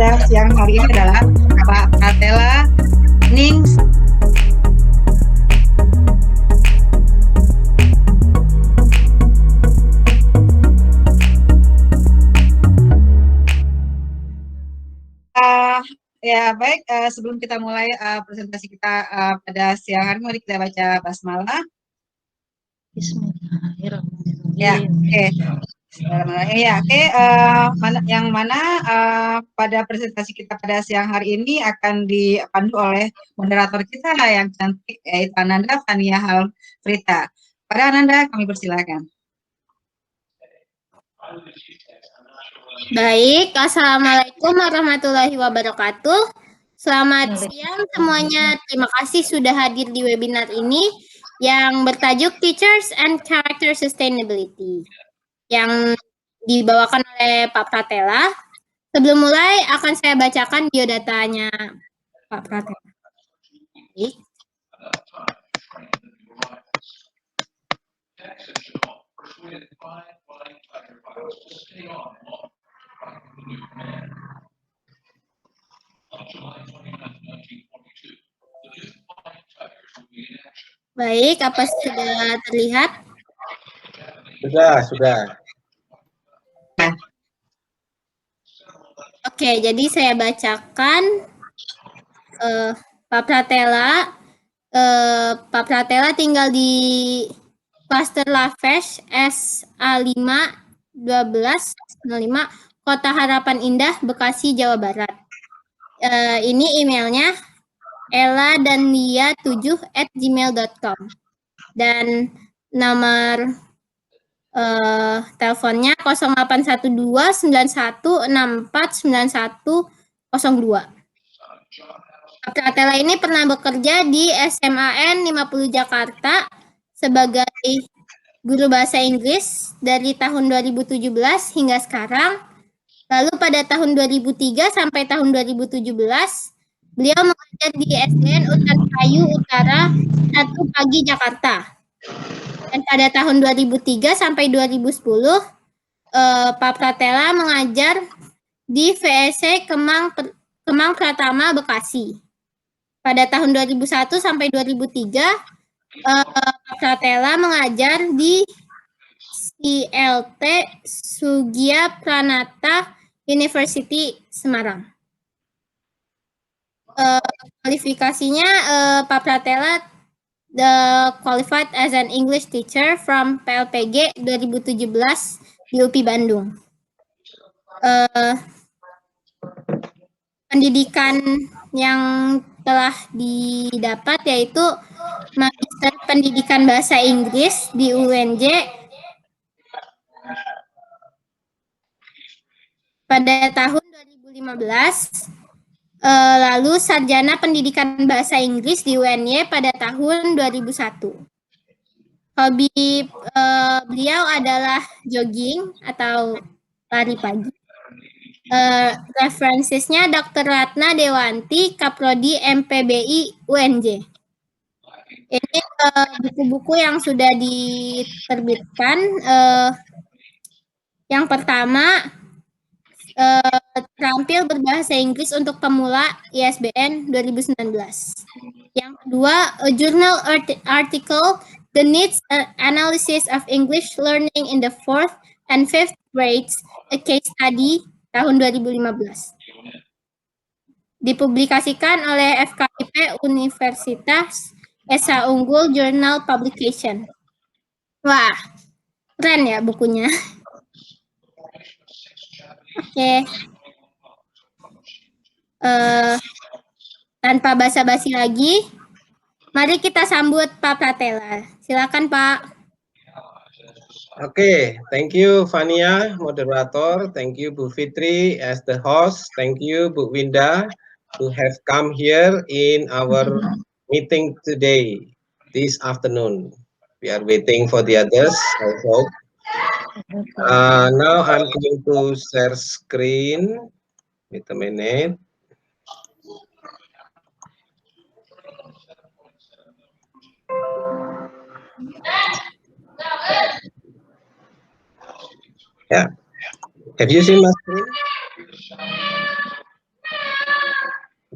pada siang hari ini adalah Pak Pratela Nings. Ya baik, sebelum kita mulai presentasi kita pada siang hari, mari kita baca basmalah. Bismillahirrahmanirrahim. Ya, oke. Yang mana pada presentasi kita pada siang hari ini akan dipandu oleh moderator kita yang cantik, yaitu Ananda Fania Halfrita. Pada Ananda, kami persilakan. Baik, Assalamualaikum warahmatullahi wabarakatuh. Selamat siang semuanya. Terima kasih sudah hadir di webinar ini yang bertajuk Teachers and Character Sustainability yang dibawakan oleh Pak Pratela. Sebelum mulai akan saya bacakan biodatanya Pak Pratela. Baik. Baik, apa sudah terlihat? Sudah. Oke, jadi saya bacakan Pak Pratela. Pak Pratela tinggal di Cluster Lavesh SA5 1205 Kota Harapan Indah, Bekasi, Jawa Barat. Ini emailnya ella.dan.lia7@gmail.com dan nomor teleponnya 081291649102. Pak Pratela ini pernah bekerja di SMAN 50 Jakarta sebagai guru bahasa Inggris dari tahun 2017 hingga sekarang. Lalu pada tahun 2003 sampai tahun 2017, beliau mengajar di SDN Utan Kayu Utara 1 Pagi Jakarta. Dan pada tahun 2003 sampai 2010, Pak Pratela mengajar di VSC Kemang Pratama, Bekasi. Pada tahun 2001 sampai 2003, Pak Pratela mengajar di CLT Sugia Pranata University Semarang. Kualifikasinya Pak Pratela qualified as an English teacher from PLPG 2017 di UPI Bandung. Pendidikan yang telah didapat yaitu Magister Pendidikan Bahasa Inggris di UNJ pada tahun 2015, lalu Sarjana Pendidikan Bahasa Inggris di UNY pada tahun 2001. Hobi beliau adalah jogging atau lari pagi. Referensinya Dr. Ratna Dewanti, Kaprodi MPBI UNJ. Ini buku-buku yang sudah diterbitkan. Yang pertama, terampil berbahasa Inggris untuk pemula ISBN 2019. Yang kedua, a journal article, The Needs Analysis of English Learning in the 4th and 5th grades, a case study, tahun 2015. Dipublikasikan oleh FKIP Universitas Esa Unggul Journal Publication. Wah, keren ya bukunya. Oke. Tanpa basa-basi lagi, mari kita sambut Pak Pratela. Silakan, Pak. Oke, thank you Fania, moderator. Thank you Bu Fitri as the host. Thank you Bu Winda to have come here in our meeting today, this afternoon. We are waiting for the others, I hope. Now I'm going to share screen. Wait a minute. Yeah. Have you seen my screen?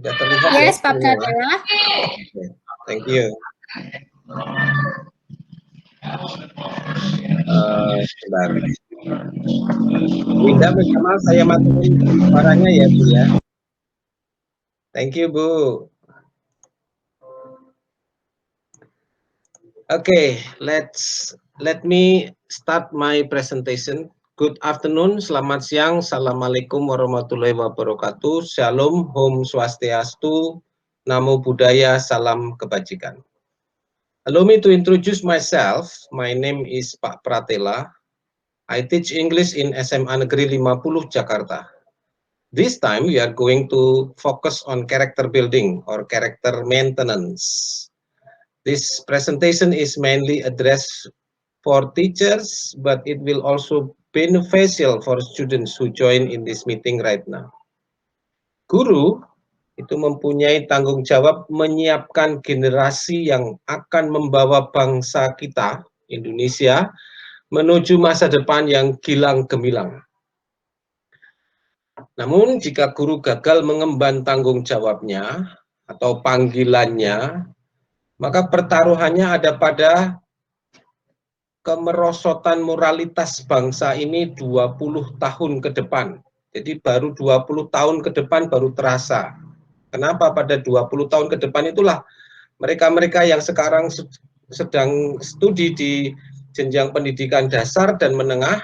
Sudah terlihat Yes, ya? Pak Pratela. Okay. Thank you. Sebentar. Winda, minta maaf saya matiin suaranya ya Bu ya. Thank you Bu. Okay, let me start my presentation. Good afternoon, selamat siang, assalamualaikum warahmatullahi wabarakatuh, shalom, Om Swastiastu, Namo Buddhaya, salam kebajikan. Allow me to introduce myself. My name is Pak Pratela. I teach English in SMA Negeri 50 Jakarta. This time we are going to focus on character building or character maintenance. This presentation is mainly addressed for teachers, but it will also beneficial for students who join in this meeting right now. Guru itu mempunyai tanggung jawab menyiapkan generasi yang akan membawa bangsa kita, Indonesia, menuju masa depan yang gilang gemilang. Namun jika guru gagal mengemban tanggung jawabnya atau panggilannya, maka pertaruhannya ada pada kemerosotan moralitas bangsa ini 20 tahun ke depan. Jadi baru 20 tahun ke depan baru terasa. Kenapa pada 20 tahun ke depan itulah mereka-mereka yang sekarang sedang studi di jenjang pendidikan dasar dan menengah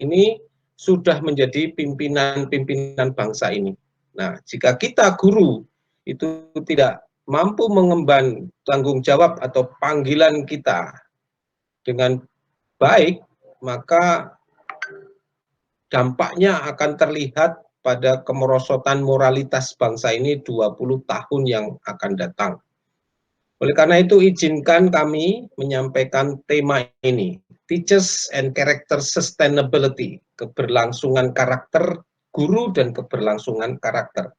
ini sudah menjadi pimpinan-pimpinan bangsa ini. Nah, jika kita guru itu tidak mampu mengemban tanggung jawab atau panggilan kita dengan baik, maka dampaknya akan terlihat pada kemerosotan moralitas bangsa ini 20 tahun yang akan datang. Oleh karena itu, izinkan kami menyampaikan tema ini, Teachers and Character Sustainability, keberlangsungan karakter guru dan keberlangsungan karakter.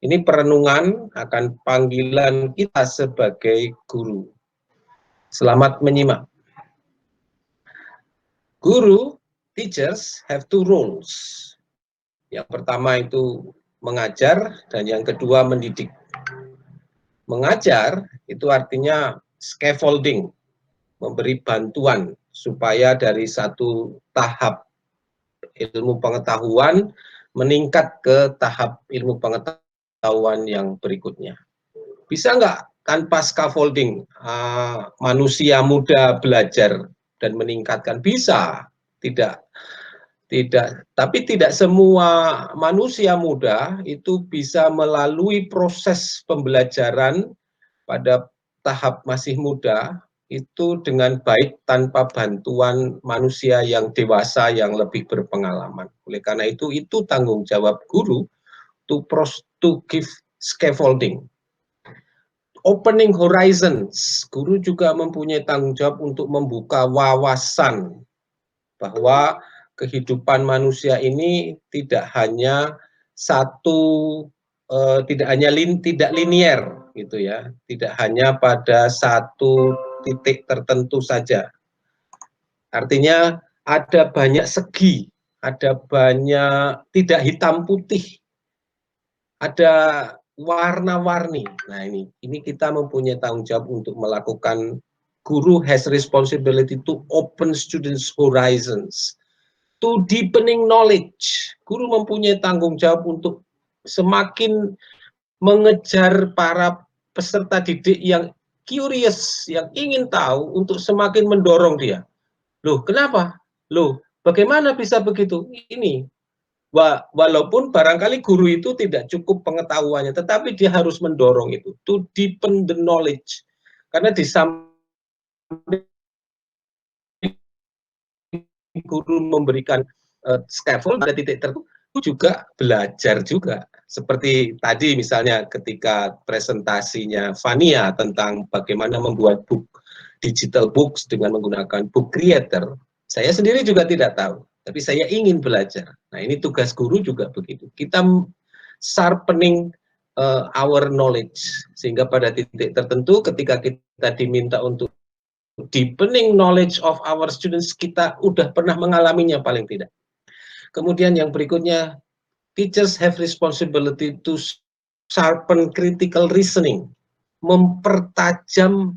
Ini perenungan akan panggilan kita sebagai guru. Selamat menyimak. Guru, teachers have two roles. Yang pertama itu mengajar dan yang kedua mendidik. Mengajar itu artinya scaffolding, memberi bantuan supaya dari satu tahap ilmu pengetahuan meningkat ke tahap ilmu pengetahuan yang berikutnya. Bisa nggak tanpa scaffolding manusia muda belajar dan meningkatkan? Bisa, tidak, tapi tidak semua manusia muda itu bisa melalui proses pembelajaran pada tahap masih muda itu dengan baik tanpa bantuan manusia yang dewasa yang lebih berpengalaman. Oleh karena itu tanggung jawab guru to give scaffolding. Opening horizons, guru juga mempunyai tanggung jawab untuk membuka wawasan bahwa kehidupan manusia ini tidak hanya tidak linier gitu ya, tidak hanya pada satu titik tertentu saja. Artinya ada banyak segi, ada banyak tidak hitam putih, ada warna-warni. Nah ini kita mempunyai tanggung jawab untuk melakukan. Guru has responsibility to open students' horizons, to deepening knowledge. Guru mempunyai tanggung jawab untuk semakin mengejar para peserta didik yang curious, yang ingin tahu, untuk semakin mendorong dia. Loh, kenapa? Loh, bagaimana bisa begitu? Ini, walaupun barangkali guru itu tidak cukup pengetahuannya, tetapi dia harus mendorong itu, to deepen the knowledge. Karena di samping guru memberikan scaffold pada titik tertentu, juga belajar juga. Seperti tadi misalnya ketika presentasinya Fania tentang bagaimana membuat digital books dengan menggunakan book creator, saya sendiri juga tidak tahu, tapi saya ingin belajar. Nah ini tugas guru juga begitu, kita sharpening our knowledge, sehingga pada titik tertentu ketika kita diminta untuk deepening knowledge of our students, kita udah pernah mengalaminya paling tidak. Kemudian yang berikutnya, teachers have responsibility to sharpen critical reasoning, mempertajam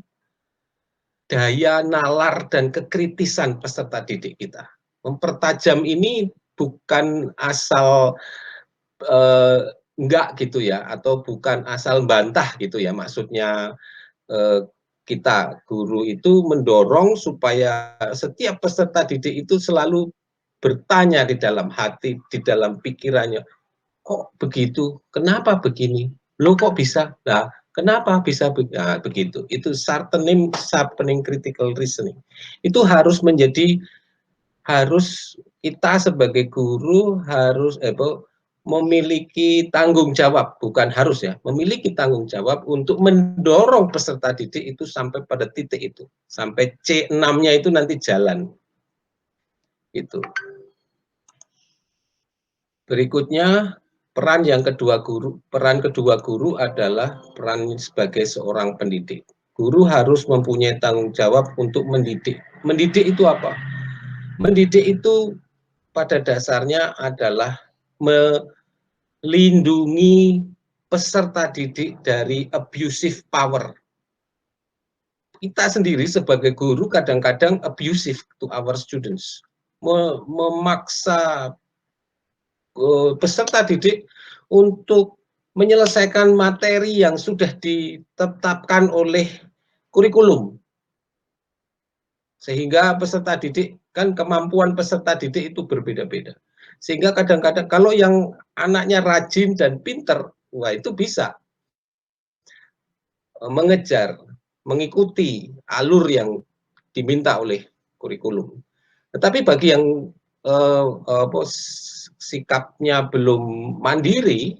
daya nalar dan kekritisan peserta didik kita. Mempertajam ini bukan asal enggak gitu ya, atau bukan asal bantah gitu ya. Maksudnya kita guru itu mendorong supaya setiap peserta didik itu selalu bertanya di dalam hati, di dalam pikirannya, kok begitu? Kenapa begini? Lo kok bisa? Nah, kenapa bisa begitu? Itu sharpening critical reasoning. Itu harus kita sebagai guru harus memiliki tanggung jawab, bukan harus ya, memiliki tanggung jawab untuk mendorong peserta didik itu sampai pada titik itu, sampai C6-nya itu nanti jalan. Itu. Berikutnya, peran kedua guru adalah peran sebagai seorang pendidik. Guru harus mempunyai tanggung jawab untuk mendidik. Mendidik itu apa? Mendidik itu pada dasarnya adalah melindungi peserta didik dari abusive power. Kita sendiri sebagai guru kadang-kadang abusive to our students. Memaksa peserta didik untuk menyelesaikan materi yang sudah ditetapkan oleh kurikulum. Sehingga peserta didik, kan kemampuan peserta didik itu berbeda-beda. Sehingga kadang-kadang kalau yang anaknya rajin dan pinter, wah itu bisa mengejar, mengikuti alur yang diminta oleh kurikulum. Tetapi bagi yang sikapnya belum mandiri,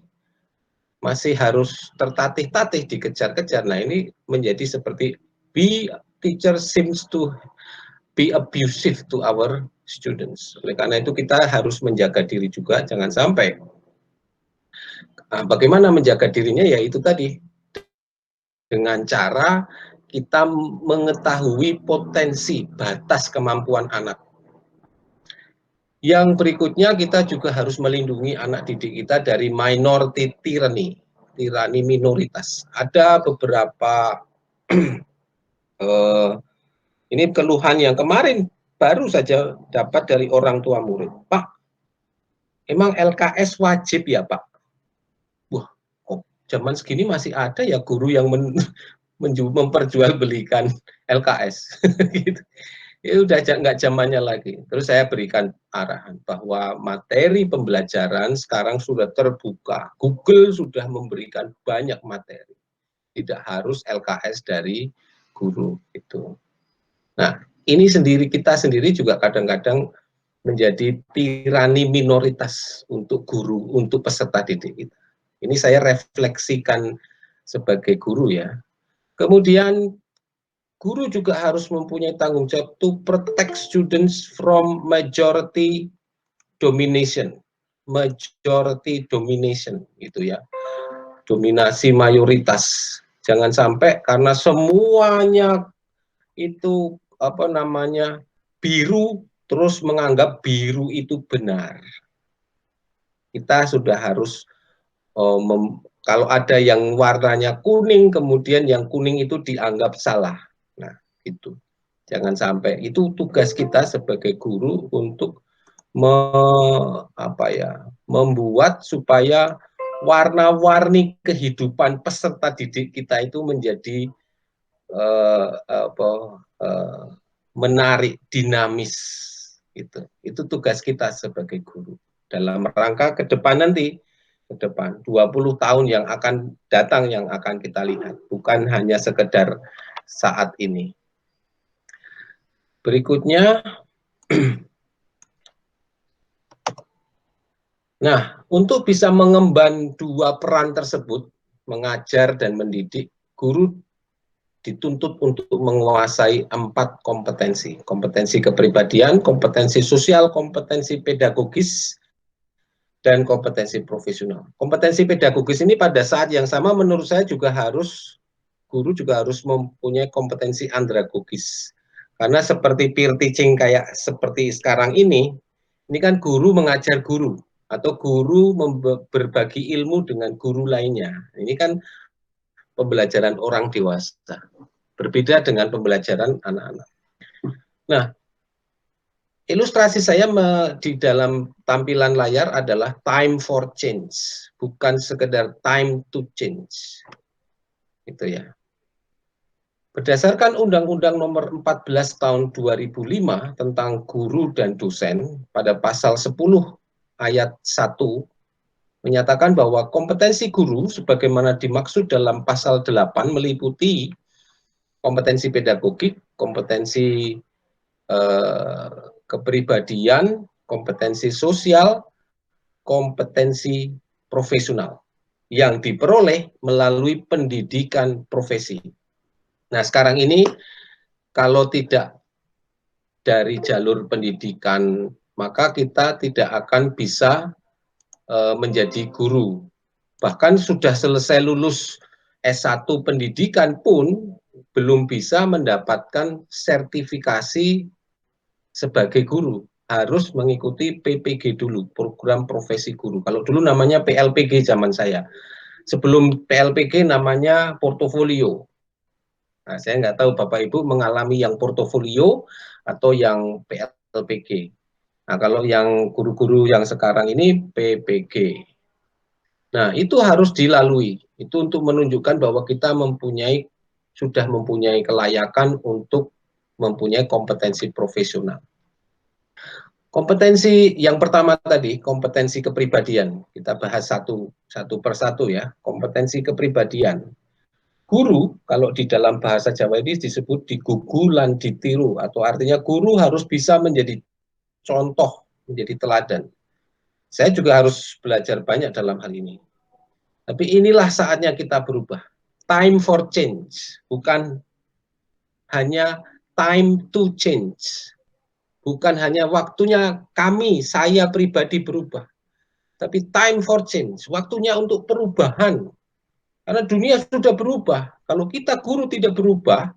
masih harus tertatih-tatih, dikejar-kejar. Nah, ini menjadi seperti teacher seems to be abusive to our students. Oleh karena itu kita harus menjaga diri juga, jangan sampai. Nah, bagaimana menjaga dirinya? Ya itu tadi, dengan cara kita mengetahui potensi batas kemampuan anak. Yang berikutnya, kita juga harus melindungi anak didik kita dari minority tyranny, tirani minoritas. Ada beberapa ini keluhan yang kemarin baru saja dapat dari orang tua murid. Pak, emang LKS wajib ya Pak? Wah, kok zaman segini masih ada ya guru yang memperjualbelikan LKS? gitu. Itu udah nggak zamannya lagi. Terus saya berikan arahan bahwa materi pembelajaran sekarang sudah terbuka. Google sudah memberikan banyak materi. Tidak harus LKS dari guru itu. Nah, ini kita sendiri juga kadang-kadang menjadi tirani minoritas untuk guru, untuk peserta didik kita. Ini saya refleksikan sebagai guru ya. Kemudian guru juga harus mempunyai tanggung jawab to protect students from majority domination. Majority domination itu ya. Dominasi mayoritas. Jangan sampai karena semuanya itu biru terus menganggap biru itu benar. Kita sudah harus kalau ada yang warnanya kuning kemudian yang kuning itu dianggap salah. Nah, itu jangan sampai. Itu tugas kita sebagai guru untuk membuat supaya warna-warni kehidupan peserta didik kita itu menjadi menarik, dinamis. Itu tugas kita sebagai guru. Dalam rangka ke depan nanti, 20 tahun yang akan datang yang akan kita lihat, bukan hanya sekedar saat ini. Berikutnya, nah, untuk bisa mengemban dua peran tersebut, mengajar dan mendidik, guru dituntut untuk menguasai 4 kompetensi. Kompetensi kepribadian, kompetensi sosial, kompetensi pedagogis, dan kompetensi profesional. Kompetensi pedagogis ini pada saat yang sama menurut saya guru juga harus mempunyai kompetensi andragogis. Karena seperti peer teaching kayak seperti sekarang ini kan guru mengajar guru. atau guru berbagi ilmu dengan guru lainnya. Ini kan pembelajaran orang dewasa, berbeda dengan pembelajaran anak-anak. Nah, ilustrasi saya di dalam tampilan layar adalah time for change, bukan sekedar time to change. Gitu ya. Berdasarkan Undang-Undang Nomor 14 Tahun 2005 tentang guru dan dosen, pada pasal 10 ayat 1 menyatakan bahwa kompetensi guru sebagaimana dimaksud dalam pasal 8 meliputi kompetensi pedagogik, kompetensi kepribadian, kompetensi sosial, kompetensi profesional yang diperoleh melalui pendidikan profesi. Nah, sekarang ini kalau tidak dari jalur pendidikan, maka kita tidak akan bisa menjadi guru. Bahkan sudah selesai lulus S1 pendidikan pun belum bisa mendapatkan sertifikasi sebagai guru. Harus mengikuti PPG dulu, program profesi guru. Kalau dulu namanya PLPG zaman saya. Sebelum PLPG namanya portofolio. Nah, saya nggak tahu Bapak Ibu mengalami yang portofolio atau yang PLPG. Nah, kalau yang guru-guru yang sekarang ini PPG. Nah, itu harus dilalui. Itu untuk menunjukkan bahwa kita sudah mempunyai kelayakan untuk mempunyai kompetensi profesional. Kompetensi yang pertama tadi, kompetensi kepribadian. Kita bahas satu persatu ya. Kompetensi kepribadian. Guru, kalau di dalam bahasa Jawa ini disebut digugu lan ditiru, atau artinya guru harus bisa menjadi contoh, menjadi teladan. Saya juga harus belajar banyak dalam hal ini. Tapi inilah saatnya kita berubah. Time for change, bukan hanya time to change. Bukan hanya waktunya saya pribadi berubah. Tapi time for change, waktunya untuk perubahan. Karena dunia sudah berubah. Kalau kita guru tidak berubah,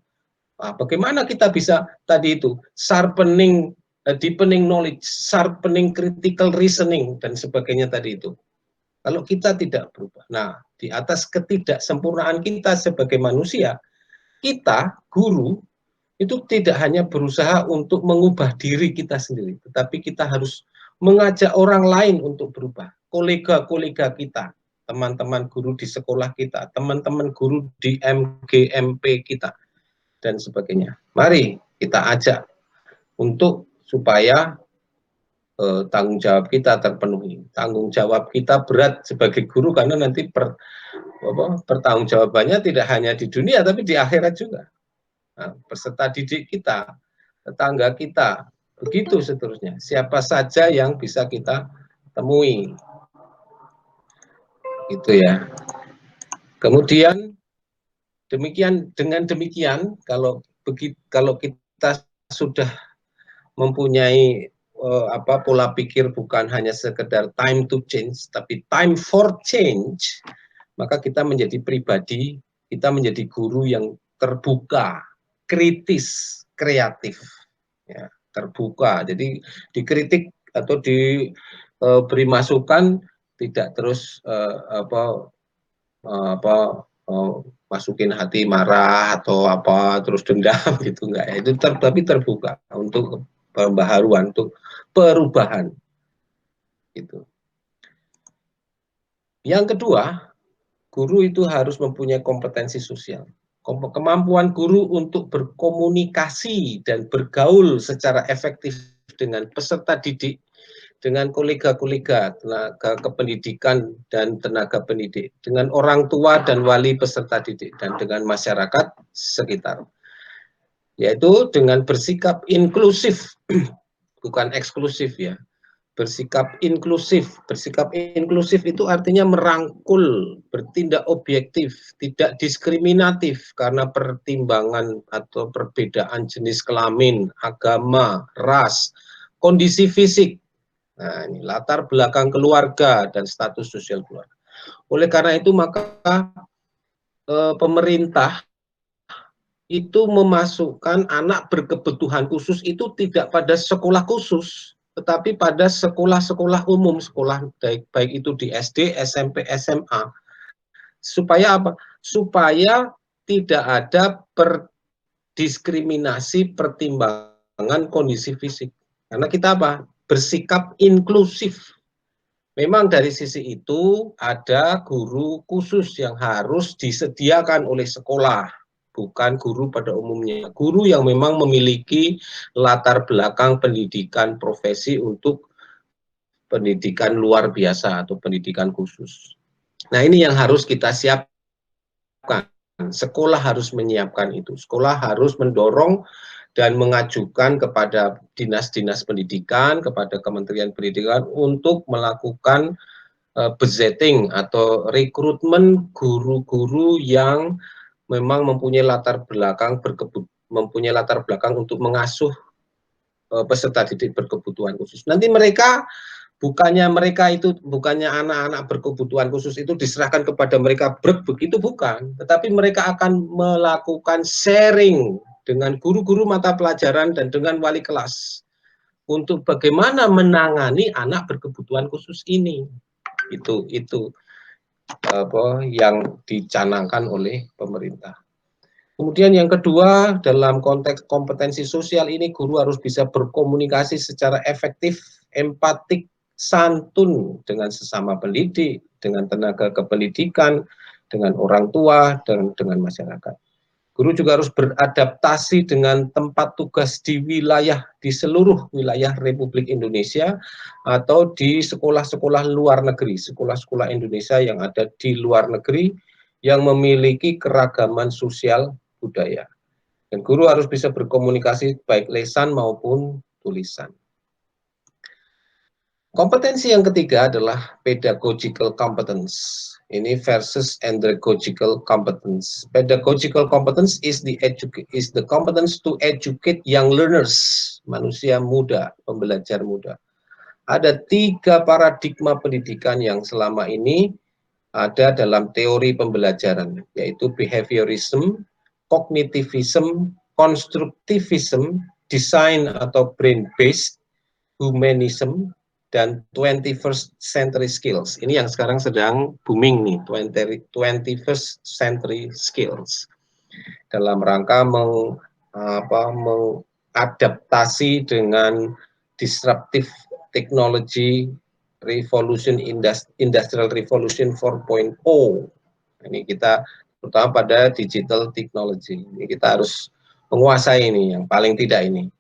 bagaimana kita bisa tadi itu deepening knowledge, sharpening critical reasoning dan sebagainya tadi itu. Kalau kita tidak berubah. Nah, di atas ketidaksempurnaan kita sebagai manusia, kita guru itu tidak hanya berusaha untuk mengubah diri kita sendiri, tetapi kita harus mengajak orang lain untuk berubah. Kolega-kolega kita, teman-teman guru di sekolah kita, teman-teman guru di MGMP kita, dan sebagainya. Mari kita ajak untuk supaya tanggung jawab kita terpenuhi. Tanggung jawab kita berat sebagai guru karena nanti pertanggungjawabannya tidak hanya di dunia tapi di akhirat juga. Nah, peserta didik kita, tetangga kita, begitu seterusnya. Siapa saja yang bisa kita temui. Gitu ya. Kemudian dengan demikian kalau kita sudah mempunyai pola pikir bukan hanya sekedar time to change tapi time for change, maka kita menjadi pribadi, kita menjadi guru yang terbuka, kritis, kreatif, ya, terbuka. Jadi dikritik atau diberi masukan, tidak terus masukin hati marah atau terus dendam gitu, enggak ya. Itu tapi terbuka untuk pembaharuan, untuk perubahan gitu. Yang kedua, guru itu harus mempunyai kompetensi sosial. Kemampuan guru untuk berkomunikasi dan bergaul secara efektif dengan peserta didik, dengan kolega-kolega, tenaga kependidikan dan tenaga pendidik, dengan orang tua dan wali peserta didik, dan dengan masyarakat sekitar. Yaitu dengan bersikap inklusif, bukan eksklusif ya. Bersikap inklusif. Bersikap inklusif itu artinya merangkul, bertindak objektif, tidak diskriminatif karena pertimbangan atau perbedaan jenis kelamin, agama, ras, kondisi fisik. Nah, ini latar belakang keluarga dan status sosial keluarga. Oleh karena itu maka pemerintah itu memasukkan anak berkebutuhan khusus itu tidak pada sekolah khusus, tetapi pada sekolah-sekolah umum, sekolah baik itu di SD, SMP, SMA. Supaya apa? Supaya tidak ada diskriminasi pertimbangan kondisi fisik. Karena kita apa? Bersikap inklusif. Memang dari sisi itu ada guru khusus yang harus disediakan oleh sekolah, bukan guru pada umumnya. Guru yang memang memiliki latar belakang pendidikan profesi untuk pendidikan luar biasa atau pendidikan khusus. Nah, ini yang harus kita siapkan. Sekolah harus menyiapkan itu. Sekolah harus mendorong dan mengajukan kepada dinas-dinas pendidikan, kepada Kementerian Pendidikan untuk melakukan budgeting atau rekrutmen guru-guru yang memang mempunyai latar belakang untuk mengasuh peserta didik berkebutuhan khusus. Nanti bukannya anak-anak berkebutuhan khusus itu diserahkan kepada mereka begitu, bukan, tetapi mereka akan melakukan sharing dengan guru-guru mata pelajaran dan dengan wali kelas untuk bagaimana menangani anak berkebutuhan khusus ini. Itu yang dicanangkan oleh pemerintah. Kemudian yang kedua, dalam konteks kompetensi sosial ini guru harus bisa berkomunikasi secara efektif, empatik, santun dengan sesama pendidik, dengan tenaga kependidikan, dengan orang tua, dan dengan masyarakat. Guru juga harus beradaptasi dengan tempat tugas di seluruh wilayah Republik Indonesia atau di sekolah-sekolah luar negeri, sekolah-sekolah Indonesia yang ada di luar negeri yang memiliki keragaman sosial budaya. Dan guru harus bisa berkomunikasi baik lisan maupun tulisan. Kompetensi yang ketiga adalah pedagogical competence. Ini versus andragogical competence. Pedagogical competence is the competence to educate young learners, manusia muda, pembelajar muda. Ada 3 paradigma pendidikan yang selama ini ada dalam teori pembelajaran, yaitu behaviorism, cognitivism, constructivism, design atau brain-based, humanism, dan 21st century skills. Ini yang sekarang sedang booming nih, 21st century skills. Dalam rangka mengadaptasi dengan disruptive technology revolution, industrial revolution 4.0. Ini kita terutama pada digital technology. Ini kita harus menguasai ini, yang paling tidak ini.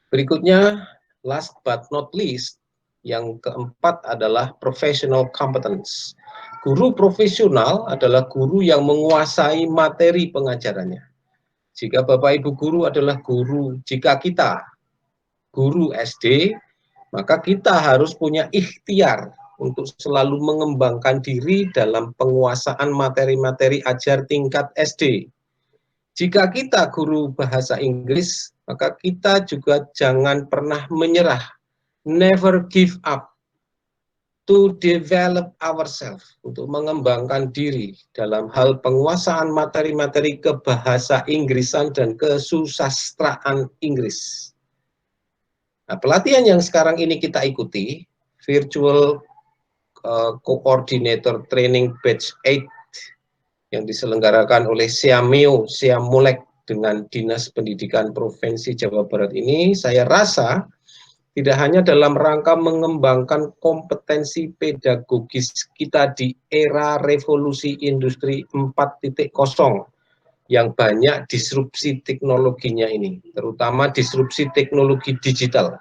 Berikutnya, last but not least, yang keempat adalah professional competence. Guru profesional adalah guru yang menguasai materi pengajarannya. Jika Bapak Ibu guru adalah guru, jika kita guru SD, maka kita harus punya ikhtiar untuk selalu mengembangkan diri dalam penguasaan materi-materi ajar tingkat SD. Jika kita guru bahasa Inggris, maka kita juga jangan pernah menyerah, never give up, to develop ourselves, untuk mengembangkan diri dalam hal penguasaan materi-materi kebahasa Inggrisan dan kesusastraan Inggris. Nah, pelatihan yang sekarang ini kita ikuti, Virtual Coordinator Training Batch 8, yang diselenggarakan oleh Siamulek dengan Dinas Pendidikan Provinsi Jawa Barat ini, saya rasa tidak hanya dalam rangka mengembangkan kompetensi pedagogis kita di era revolusi industri 4.0 yang banyak disrupsi teknologinya ini, terutama disrupsi teknologi digital,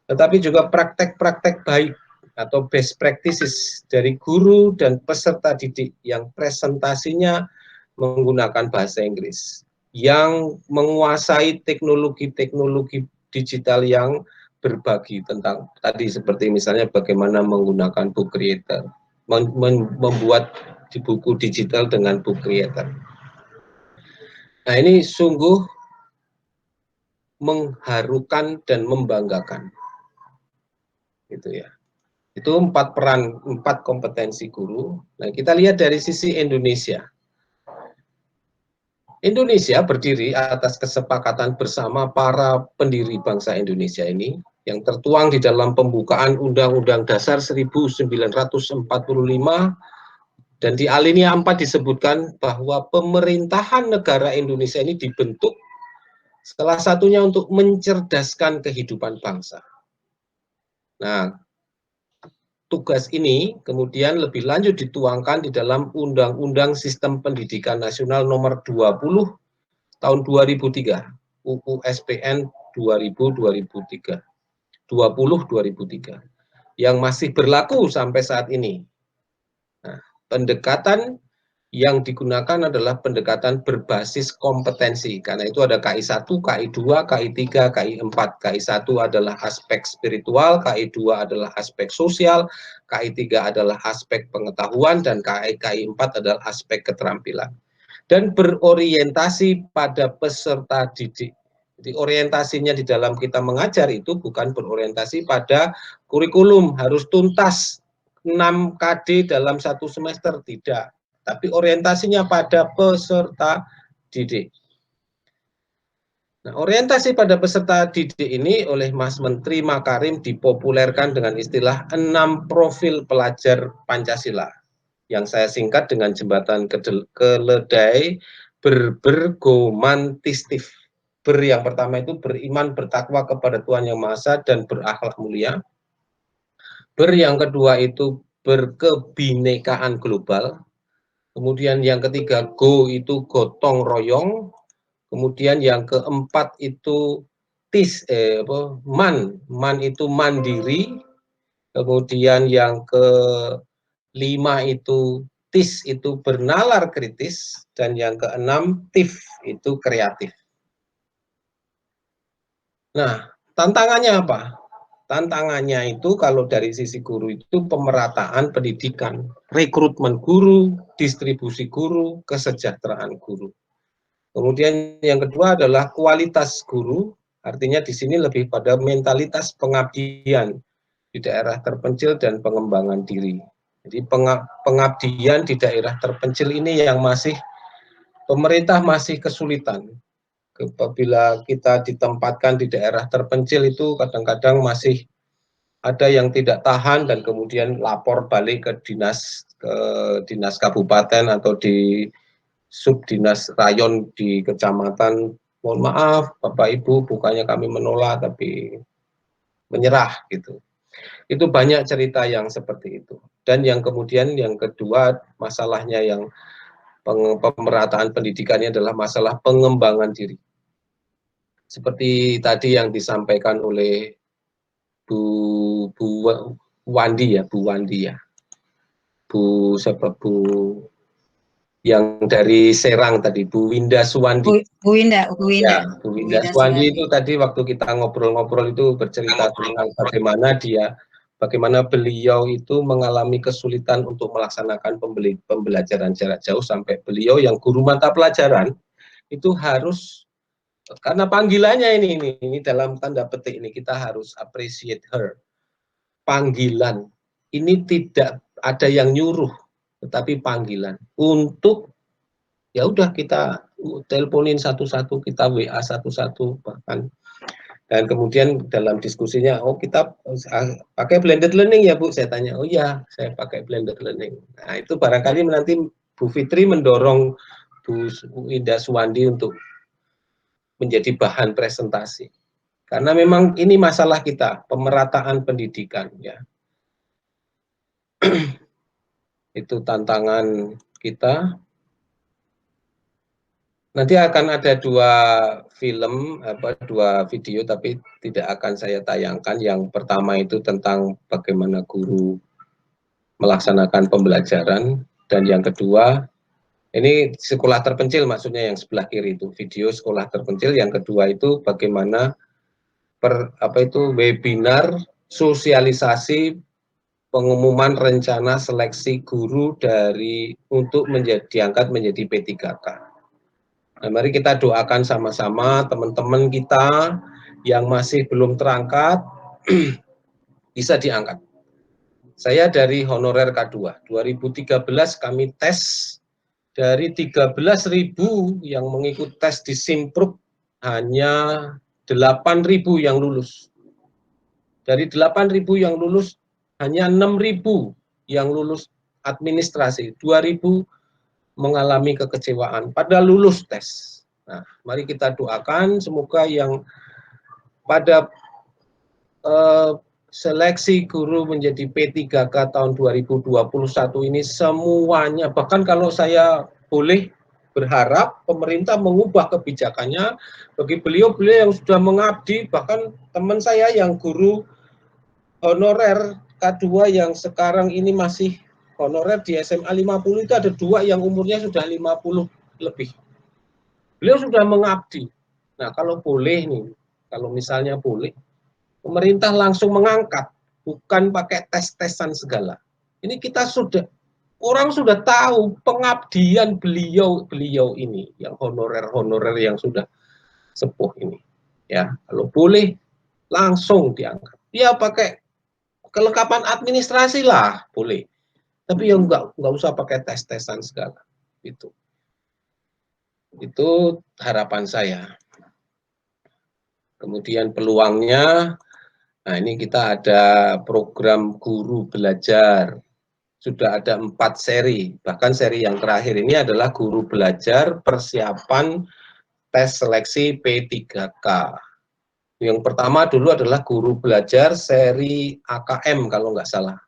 tetapi juga praktek-praktek baik atau best practices dari guru dan peserta didik yang presentasinya menggunakan bahasa Inggris, yang menguasai teknologi-teknologi digital yang berbagi tentang tadi, seperti misalnya bagaimana menggunakan book creator, membuat di buku digital dengan book creator. Nah, ini sungguh mengharukan dan membanggakan, gitu ya. Itu 4 kompetensi guru. Nah, kita lihat dari sisi Indonesia. Indonesia berdiri atas kesepakatan bersama para pendiri bangsa Indonesia ini yang tertuang di dalam pembukaan Undang-Undang Dasar 1945 dan di alinea 4 disebutkan bahwa pemerintahan negara Indonesia ini dibentuk salah satunya untuk mencerdaskan kehidupan bangsa. Nah, tugas ini kemudian lebih lanjut dituangkan di dalam Undang-Undang Sistem Pendidikan Nasional Nomor 20 tahun 2003, UU SPN 2003, yang masih berlaku sampai saat ini. Nah, pendekatan yang digunakan adalah pendekatan berbasis kompetensi, karena itu ada KI 1, KI 2, KI 3, KI 4. KI 1 adalah aspek spiritual, KI 2 adalah aspek sosial, KI 3 adalah aspek pengetahuan, dan KI 4 adalah aspek keterampilan. Dan berorientasi pada peserta didik. Jadi orientasinya di dalam kita mengajar itu bukan berorientasi pada kurikulum, harus tuntas 6 KD dalam 1 semester, tidak. Tapi orientasinya pada peserta didik. Nah, orientasi pada peserta didik ini oleh Mas Menteri Makarim dipopulerkan dengan istilah 6 profil pelajar Pancasila, yang saya singkat dengan jembatan keledai bergomantistif. Yang pertama itu beriman, bertakwa kepada Tuhan Yang Maha Esa dan berakhlak mulia. Yang kedua itu berkebinekaan global. Kemudian yang ketiga, go itu gotong royong. Kemudian yang keempat itu man itu mandiri. Kemudian yang kelima itu tis itu bernalar kritis. Dan yang keenam tif itu kreatif. Nah, tantangannya apa? Tantangannya itu kalau dari sisi guru itu pemerataan pendidikan, rekrutmen guru, distribusi guru, kesejahteraan guru. Kemudian yang kedua adalah kualitas guru, artinya di sini lebih pada mentalitas pengabdian di daerah terpencil dan pengembangan diri. Jadi pengabdian di daerah terpencil ini yang masih pemerintah masih kesulitan. Apabila kita ditempatkan di daerah terpencil itu kadang-kadang masih ada yang tidak tahan dan kemudian lapor balik ke dinas kabupaten atau di subdinas rayon di kecamatan, mohon maaf Bapak Ibu, bukannya kami menolak tapi menyerah gitu. Itu banyak cerita yang seperti itu. Dan yang kemudian yang kedua masalahnya yang pemerataan pendidikannya adalah masalah pengembangan diri. Seperti tadi yang disampaikan oleh Bu Wandi ya, Bu yang dari Serang tadi, Bu Winda Suwandi. Bu Winda. Ya, Bu Winda Suwandi itu tadi waktu kita ngobrol-ngobrol itu bercerita tentang bagaimana beliau itu mengalami kesulitan untuk melaksanakan pembelajaran jarak jauh sampai beliau yang guru mata pelajaran itu harus, karena panggilannya ini dalam tanda petik ini kita harus appreciate her. Panggilan ini tidak ada yang nyuruh, tetapi panggilan untuk ya udah kita teleponin satu-satu, kita WA satu-satu bahkan. Dan kemudian dalam diskusinya, oh kita pakai blended learning ya Bu, saya tanya, oh iya saya pakai blended learning. Nah itu barangkali nanti Bu Fitri mendorong Bu Winda Suwandi untuk menjadi bahan presentasi. Karena memang ini masalah kita, pemerataan pendidikan ya. Itu tantangan kita. Nanti akan ada dua video tapi tidak akan saya tayangkan. Yang pertama itu tentang bagaimana guru melaksanakan pembelajaran, dan yang kedua ini sekolah terpencil, maksudnya yang sebelah kiri itu video sekolah terpencil. Yang kedua itu bagaimana webinar sosialisasi pengumuman rencana seleksi guru untuk diangkat menjadi P3K. Nah, mari kita doakan sama-sama teman-teman kita yang masih belum terangkat bisa diangkat. Saya dari honorer K2, 2013 kami tes dari 13.000 yang mengikuti tes di Simpruk, hanya 8.000 yang lulus. Dari 8.000 yang lulus, hanya 6.000 yang lulus administrasi, 2.000 mengalami kekecewaan pada lulus tes. Nah, mari kita doakan semoga yang pada seleksi guru menjadi P3K tahun 2021 ini semuanya, bahkan kalau saya boleh berharap pemerintah mengubah kebijakannya bagi beliau-beliau yang sudah mengabdi, bahkan teman saya yang guru honorer K2 yang sekarang ini masih honorer di SMA 50 itu ada 2 yang umurnya sudah 50 lebih. Beliau sudah mengabdi. Nah, kalau boleh nih, kalau misalnya boleh, pemerintah langsung mengangkat, bukan pakai tes-tesan segala. Ini kita orang sudah tahu pengabdian beliau ini, yang honorer-honorer yang sudah sepuh ini. Ya, kalau boleh langsung diangkat. Ya pakai kelengkapan administrasi lah, boleh. Tapi yang enggak usah pakai tes-tesan segala. Itu harapan saya. Kemudian peluangnya, nah ini kita ada program guru belajar. Sudah ada 4 seri, bahkan seri yang terakhir ini adalah guru belajar persiapan tes seleksi P3K. Yang pertama dulu adalah guru belajar seri AKM kalau nggak salah.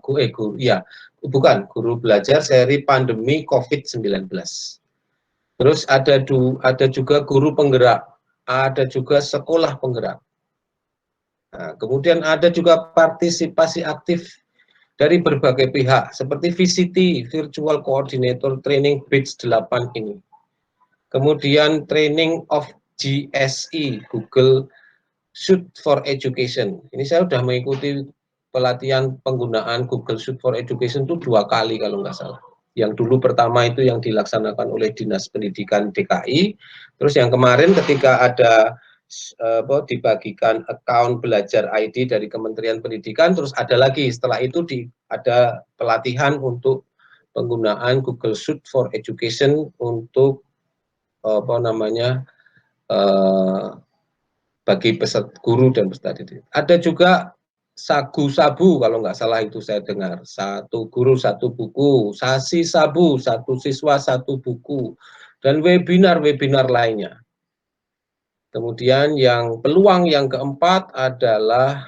Guru belajar seri pandemi COVID-19. Terus ada juga guru penggerak, ada juga sekolah penggerak. Nah, kemudian ada juga partisipasi aktif dari berbagai pihak, seperti VCT, Virtual Coordinator Training Batch 8 ini. Kemudian Training of GSE, Google Suite for Education. Ini saya sudah mengikuti pelatihan penggunaan Google Suite for Education itu 2 kali kalau nggak salah. Yang dulu pertama itu yang dilaksanakan oleh Dinas Pendidikan DKI, terus yang kemarin ketika ada dibagikan account belajar ID dari Kementerian Pendidikan, terus ada lagi setelah itu ada pelatihan untuk penggunaan Google Suite for Education untuk bagi peserta guru dan peserta didik. Ada juga Sagu-Sabu kalau nggak salah itu saya dengar, 1 guru 1 buku, Sasi Sabu 1 siswa 1 buku, dan webinar-webinar lainnya. Kemudian yang peluang yang keempat adalah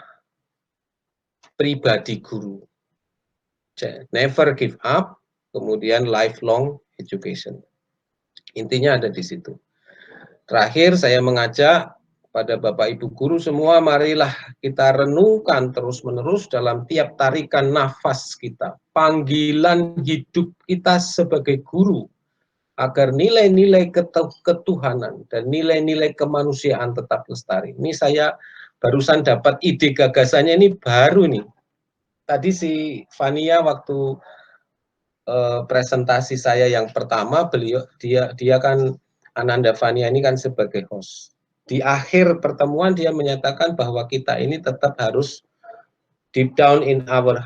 pribadi guru, never give up, kemudian lifelong education. Intinya ada di situ. Terakhir saya mengajak pada Bapak Ibu guru semua, marilah kita renungkan terus-menerus dalam tiap tarikan nafas kita, panggilan hidup kita sebagai guru, agar nilai-nilai ketuhanan dan nilai-nilai kemanusiaan tetap lestari. Ini saya barusan dapat ide gagasannya ini baru nih. Tadi si Fania waktu presentasi saya yang pertama, dia kan Ananda Fania ini kan sebagai host. Di akhir pertemuan dia menyatakan bahwa kita ini tetap harus deep down in our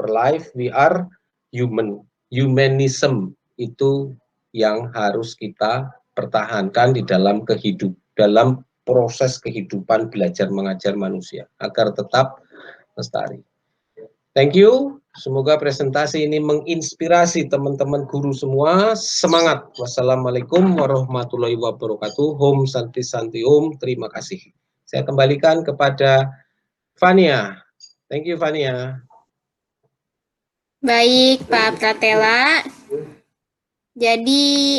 life we are human. Humanism itu yang harus kita pertahankan di dalam dalam proses kehidupan belajar mengajar manusia agar tetap lestari. Thank you. Semoga presentasi ini menginspirasi teman-teman guru semua. Semangat. Wassalamualaikum warahmatullahi wabarakatuh. Om Santi Santi Om. Terima kasih. Saya kembalikan kepada Fania. Thank you, Fania. Baik, Pak Pratela. Jadi,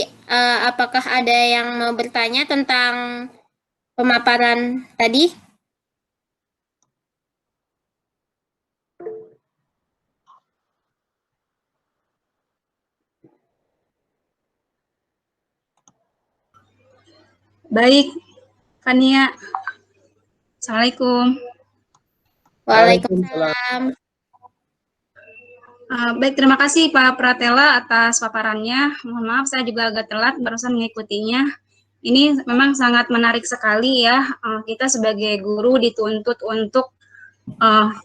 apakah ada yang mau bertanya tentang pemaparan tadi? Baik, Fania. Assalamualaikum. Waalaikumsalam. Baik, terima kasih Pak Pratela atas paparannya. Mohon maaf saya juga agak telat barusan mengikutinya. Ini memang sangat menarik sekali ya. Kita sebagai guru dituntut untuk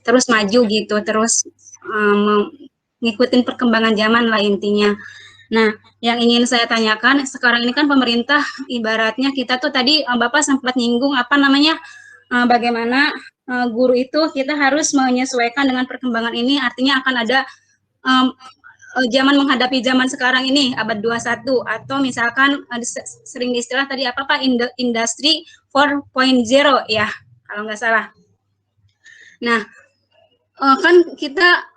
terus maju gitu, terus ngikutin perkembangan zaman lah intinya. Nah, yang ingin saya tanyakan, sekarang ini kan pemerintah ibaratnya kita tuh tadi Bapak sempat nyinggung apa namanya, bagaimana guru itu kita harus menyesuaikan dengan perkembangan ini, artinya akan ada zaman menghadapi zaman sekarang ini, abad 21, atau misalkan sering diistilah tadi apa Pak, industri 4.0 ya, kalau nggak salah. Nah, kan kita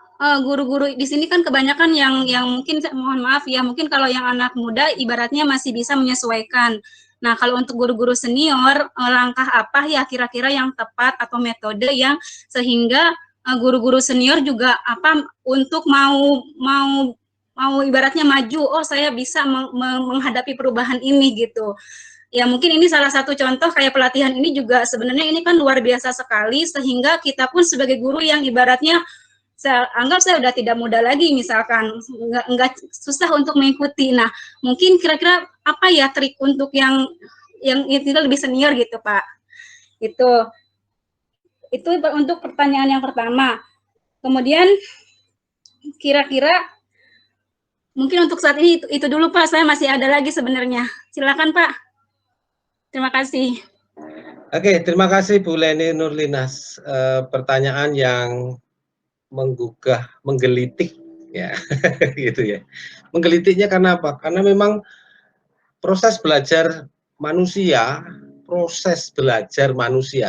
guru-guru di sini kan kebanyakan yang mungkin mohon maaf ya, mungkin kalau yang anak muda ibaratnya masih bisa menyesuaikan. Nah, kalau untuk guru-guru senior, langkah apa ya kira-kira yang tepat atau metode yang sehingga guru-guru senior juga apa untuk mau ibaratnya maju, oh saya bisa menghadapi perubahan ini gitu. Ya mungkin ini salah satu contoh kayak pelatihan ini juga sebenarnya ini kan luar biasa sekali sehingga kita pun sebagai guru yang ibaratnya saya anggap saya udah tidak muda lagi misalkan enggak susah untuk mengikuti. Nah, mungkin kira-kira apa ya trik untuk yang itu lebih senior gitu, Pak. Itu untuk pertanyaan yang pertama. Kemudian kira-kira mungkin untuk saat ini itu dulu Pak, saya masih ada lagi sebenarnya. Silakan Pak. Terima kasih. Oke, terima kasih Bu Leni Nurlinas. Pertanyaan yang menggugah, menggelitik ya, gitu ya. Menggelitiknya karena apa? Karena memang proses belajar manusia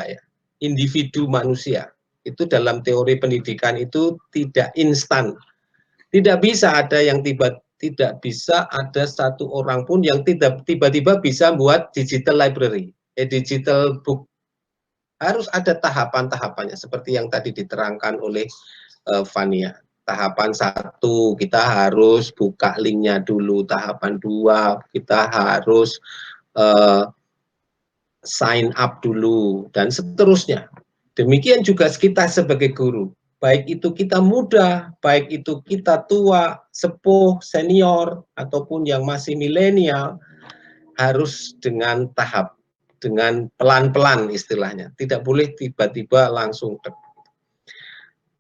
ya, individu manusia itu dalam teori pendidikan itu tidak instan. Tidak bisa ada yang tidak bisa ada satu orang pun yang tiba-tiba bisa buat digital library, digital book. Harus ada tahapan-tahapannya seperti yang tadi diterangkan oleh Fania. Tahapan 1 kita harus buka linknya dulu, tahapan 2 kita harus sign up dulu, dan seterusnya. Demikian juga kita sebagai guru, baik itu kita muda, baik itu kita tua, sepuh, senior, ataupun yang masih milenial, harus dengan tahap, dengan pelan-pelan istilahnya. Tidak boleh tiba-tiba langsung.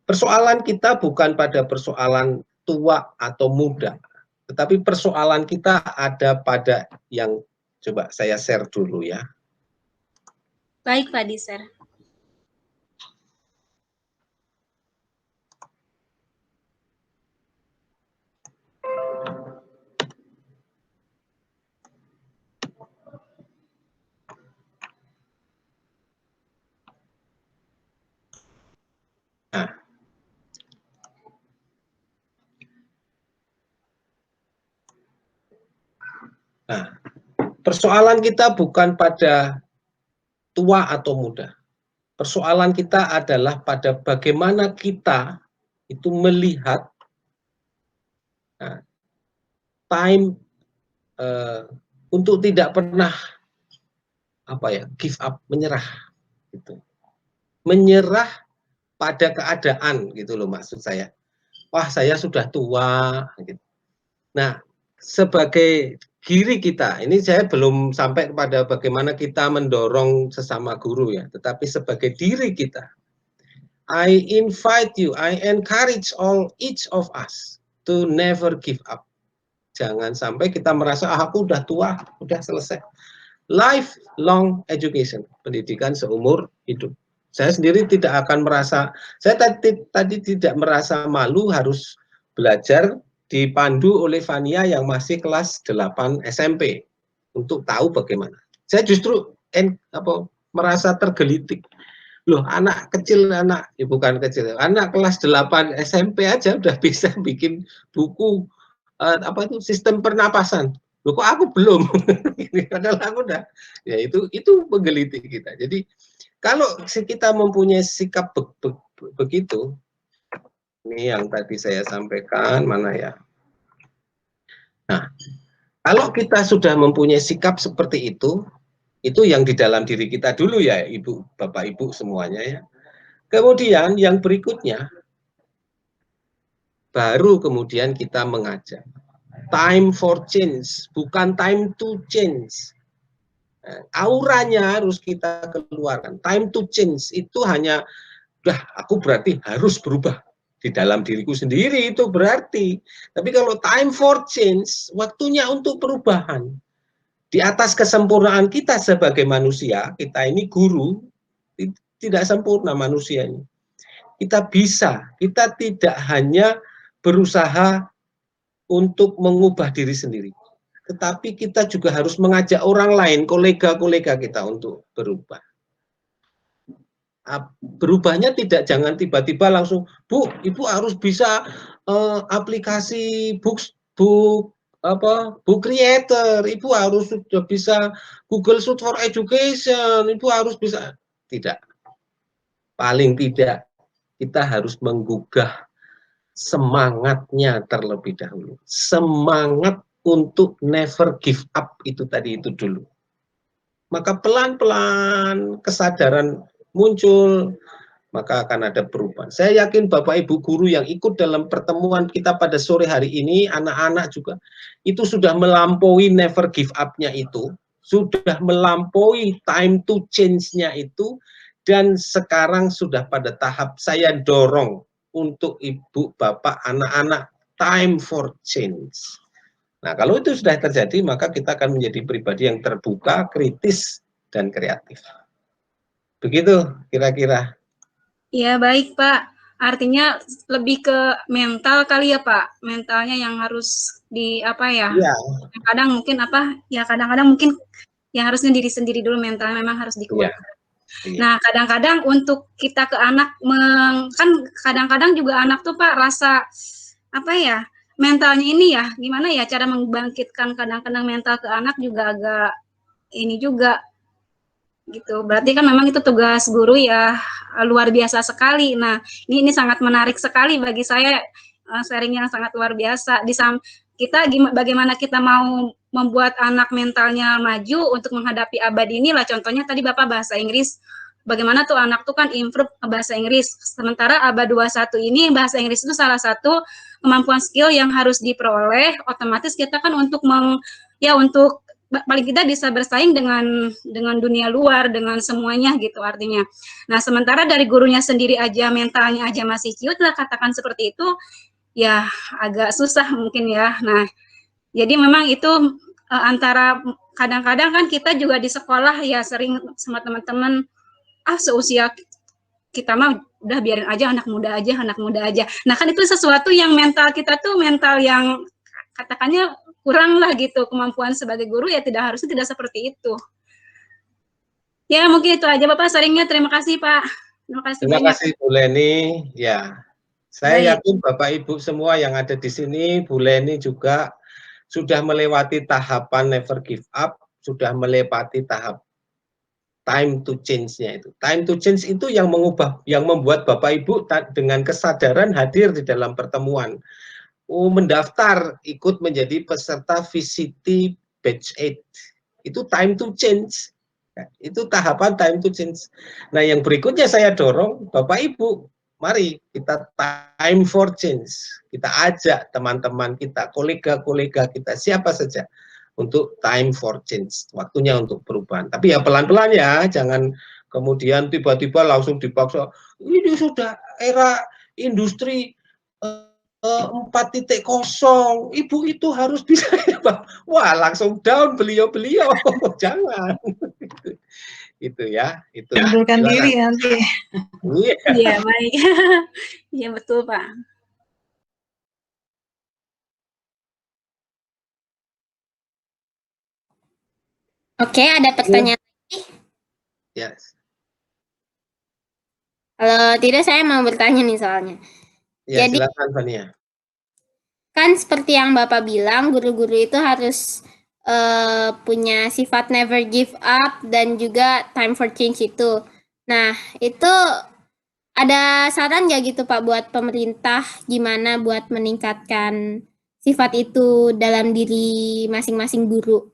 Persoalan kita bukan pada persoalan tua atau muda, tetapi persoalan kita ada pada yang, coba saya share dulu ya. Baik Pak Diser. Nah, persoalan kita bukan pada tua atau muda. Persoalan kita adalah pada bagaimana kita itu melihat time untuk tidak pernah give up, menyerah gitu. Menyerah pada keadaan gitu loh maksud saya. Wah, saya sudah tua gitu. Nah, sebagai diri kita, ini saya belum sampai kepada bagaimana kita mendorong sesama guru ya, tetapi sebagai diri kita, I invite you, I encourage each of us to never give up. Jangan sampai kita merasa, aku udah tua, udah selesai. Lifelong education, pendidikan seumur hidup. Saya sendiri tidak akan merasa, saya tadi tidak merasa malu harus belajar dipandu oleh Fania yang masih kelas 8 SMP untuk tahu bagaimana. Saya justru merasa tergelitik. Loh, anak kecil, bukan kecil, anak kelas 8 SMP aja udah bisa bikin buku sistem pernapasan. Loh, kok aku belum? Padahal aku udah. Ya itu menggelitik kita. Jadi kalau kita mempunyai sikap begitu, ini yang tadi saya sampaikan, mana ya? Nah, kalau kita sudah mempunyai sikap seperti itu yang di dalam diri kita dulu ya, Ibu, Bapak, Ibu semuanya ya. Kemudian yang berikutnya, baru kemudian kita mengajak. Time for change, bukan time to change. Auranya harus kita keluarkan. Time to change itu hanya, aku berarti harus berubah. di dalam diriku sendiri itu berarti. Tapi kalau time for change, waktunya untuk perubahan. Di atas kesempurnaan kita sebagai manusia, kita ini guru, tidak sempurna manusia ini. Kita bisa, kita tidak hanya berusaha untuk mengubah diri sendiri, tetapi kita juga harus mengajak orang lain, kolega-kolega kita untuk berubah. Berubahnya tidak jangan tiba-tiba langsung, Bu, Ibu harus bisa aplikasi book creator, Ibu harus sudah bisa Google Suite for Education, Ibu harus bisa. Tidak. Paling tidak kita harus menggugah semangatnya terlebih dahulu. Semangat untuk never give up itu tadi itu dulu. Maka pelan-pelan kesadaran muncul, maka akan ada perubahan. Saya yakin Bapak Ibu guru yang ikut dalam pertemuan kita pada sore hari ini, anak-anak juga, itu sudah melampaui never give up-nya itu, sudah melampaui time to change-nya itu, dan sekarang sudah pada tahap saya dorong untuk ibu, bapak, anak-anak, time for change. Nah, kalau itu sudah terjadi, maka kita akan menjadi pribadi yang terbuka, kritis, dan kreatif. Begitu kira-kira. Ya, baik, Pak. Artinya lebih ke mental kali ya, Pak. Mentalnya yang harus di apa ya? Ya. Kadang mungkin apa? Ya, kadang-kadang mungkin yang harusnya diri sendiri dulu, mentalnya memang harus dikuatkan. Ya. Nah, kadang-kadang untuk kita ke anak, kan kadang-kadang juga anak tuh, Pak, rasa apa ya? Mentalnya ini ya, gimana ya cara membangkitkan kadang-kadang mental ke anak juga agak ini juga gitu. Berarti kan memang itu tugas guru ya luar biasa sekali. Nah, ini sangat menarik sekali bagi saya, sharing yang sangat luar biasa. Kita bagaimana kita mau membuat anak mentalnya maju untuk menghadapi abad inilah. Contohnya tadi Bapak bahasa Inggris. Bagaimana tuh anak tuh kan improve bahasa Inggris. Sementara abad 21 ini bahasa Inggris itu salah satu kemampuan skill yang harus diperoleh. Otomatis kita kan untuk untuk paling tidak bisa bersaing dengan dunia luar, dengan semuanya gitu artinya. Nah, sementara dari gurunya sendiri aja mentalnya aja masih ciut lah, katakan seperti itu, ya agak susah mungkin ya. Nah, jadi memang itu antara kadang-kadang kan kita juga di sekolah ya sering sama teman-teman, seusia kita mah udah biarin aja anak muda aja. Nah, kan itu sesuatu yang mental kita tuh mental yang katakannya kurang lah gitu kemampuan sebagai guru ya harusnya tidak seperti itu. Ya mungkin itu aja Bapak sharingnya. Terima kasih Pak. Terima kasih banyak. Terima kasih Bu Leni. Ya, saya yakin Bapak Ibu semua yang ada di sini, Bu Leni juga sudah melewati tahapan never give up, sudah melewati tahap time to change-nya itu. Time to change itu yang mengubah, yang membuat Bapak Ibu dengan kesadaran hadir di dalam pertemuan. Mendaftar ikut menjadi peserta VCT Batch 8. Itu time to change. Itu tahapan time to change. Nah, yang berikutnya saya dorong, Bapak Ibu, mari kita time for change. Kita ajak teman-teman kita, kolega-kolega kita, siapa saja, untuk time for change. Waktunya untuk perubahan. Tapi ya pelan-pelan ya, jangan kemudian tiba-tiba langsung dipaksa. Ini sudah era industri 4.0, ibu itu harus bisa, wah langsung down beliau-beliau, jangan, itu ya, itu. Mundurkan diri nanti. Iya baik, iya betul Pak. Oke, ada pertanyaan lagi? Yes. Kalau tidak saya mau bertanya nih soalnya. Ya, jadi silakan Fania. Kan seperti yang Bapak bilang, guru-guru itu harus punya sifat never give up dan juga time for change itu. Nah, itu ada saran nggak gitu Pak buat pemerintah gimana buat meningkatkan sifat itu dalam diri masing-masing guru?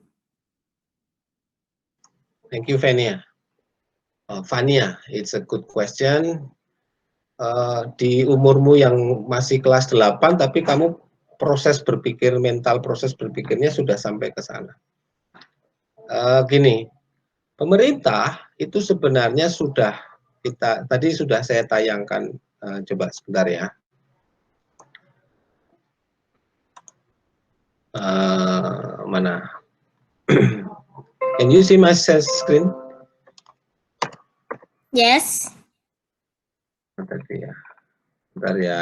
Thank you, Fania. Fania, it's a good question. Di umurmu yang masih kelas 8, tapi kamu proses berpikir, mental proses berpikirnya sudah sampai ke sana. Gini, pemerintah itu sebenarnya sudah tadi sudah saya tayangkan, coba sebentar ya. Mana? Can you see my share screen? Yes. Tadi ya. Bentar ya.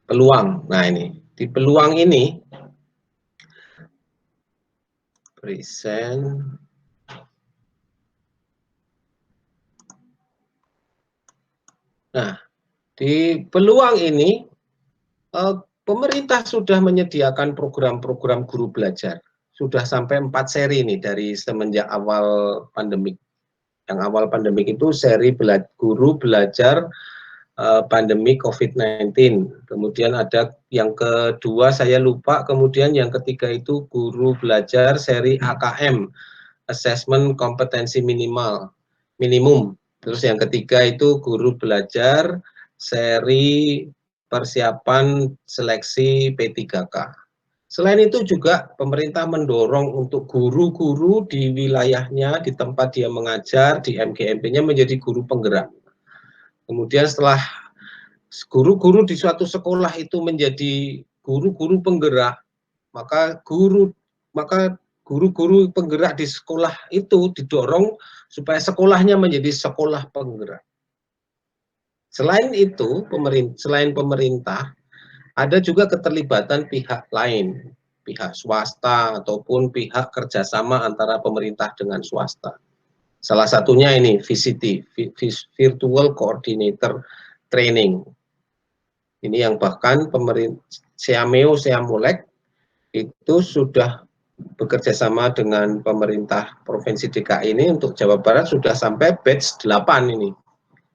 Peluang. Nah ini. Di peluang ini, present. Nah, di peluang ini, pemerintah sudah menyediakan program-program guru belajar. Sudah sampai 4 seri nih dari semenjak awal pandemik. Yang awal pandemik itu seri guru belajar pandemi COVID-19. Kemudian ada yang kedua saya lupa, kemudian yang ketiga itu guru belajar seri AKM, Assessment Kompetensi Minimum. Terus yang ketiga itu guru belajar seri persiapan seleksi P3K. Selain itu juga pemerintah mendorong untuk guru-guru di wilayahnya, di tempat dia mengajar, di MGMP-nya menjadi guru penggerak. Kemudian setelah guru-guru di suatu sekolah itu menjadi guru-guru penggerak, maka guru-guru penggerak di sekolah itu didorong supaya sekolahnya menjadi sekolah penggerak. Selain itu, selain pemerintah, ada juga keterlibatan pihak lain, pihak swasta ataupun pihak kerjasama antara pemerintah dengan swasta. Salah satunya ini VCT, Virtual Coordinator Training. Ini yang bahkan pemerintah Seamulek itu sudah bekerja sama dengan pemerintah Provinsi DKI ini untuk Jawa Barat sudah sampai batch 8 ini.